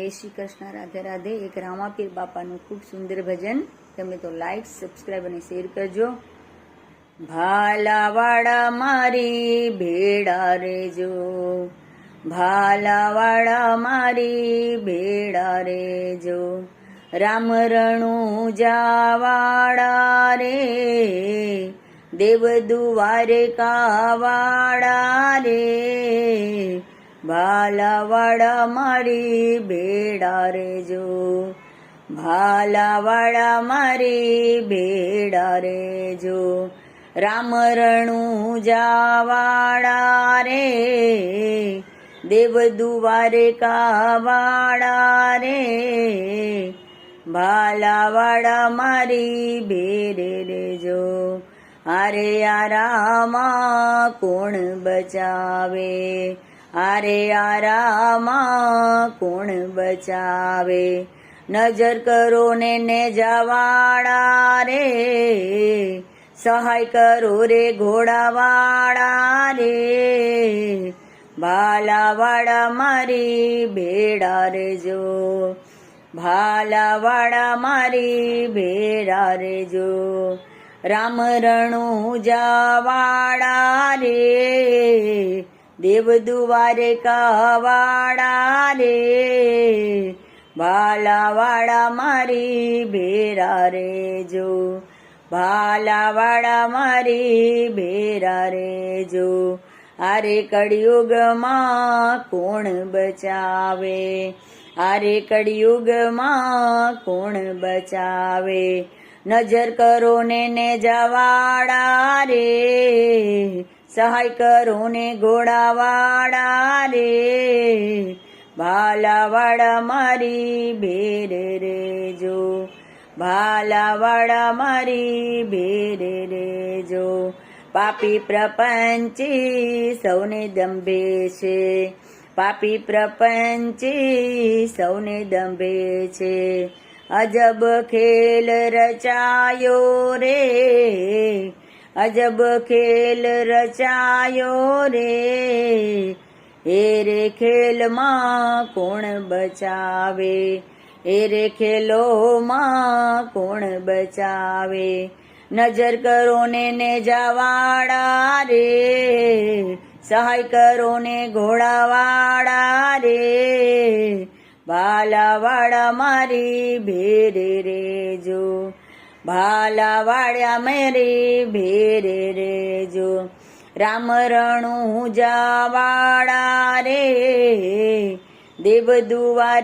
जय श्री कृष्ण राधे राधे। एक रामापीर बापाનું खूब सुंदर भजन તમે તો લાઈક સબસ્ક્રાઇબ અને શેર કરજો। ભાલાવાડા મારી ભેડા રેજો, ભાલાવાડા મારી ભેડા રેજો, રામ રણું જાવાડા રે, દેવ દુવારે કાવાડા રે, ભાલાવાડા મારી ભેડા રેજો, ભાલાવાડા મારી ભેડા રેજો, રામ રણું જાવાડા રે, દેવ દુવારે કાવાડા રે, ભાલાવાડા મારી ભેડે રેજો। આરે આ રામા કોણ બચાવે, આરે આ રામા કોણ બચાવે, નજર કરો ને જવાડા રે, સહાય કરો રે ઘોડાવાળા રે, ભાલાવાડા મારી ભેડા રેજો, ભાલાવાડા મારી ભેડા રેજો, રામ રણું જાવાડા રે, દેવ દુવારે કાવાડા રે, ભાલાવાડા મારી ભેડા રેજો, ભાલાવાડા મારી ભેડા રેજો। આરે કળિયુગમાં કોણ બચાવે, આરે કળિયુગમાં કોણ બચાવે, નજર કરો ને જવાડા રે, સહાય કરો ને ઘોડાવાળા રે, ભાલાવાડા મારી ભેડે રેજો, ભાલાવાડા મારી ભેડે રેજો। પાપી પ્રપંચી સૌને દંભે છે, પાપી પ્રપંચી સૌને દંભે છે, અજબ ખેલ રચાયો રે, અજબ ખેલ રચાયો રે, એ રે ખેલમાં કોણ બચાવે, એ રે ખેલોમાં કોણ બચાવે, નજર કરો ને જવાડા રે, સહાય કરો ને ઘોડાવાળા રે, ભાલાવાડા મારી ભેડે રેજો, ભાલાવાડા મારી ભેડે રેજો, રામ રણું જાવાડા રે, દેવ દુવારે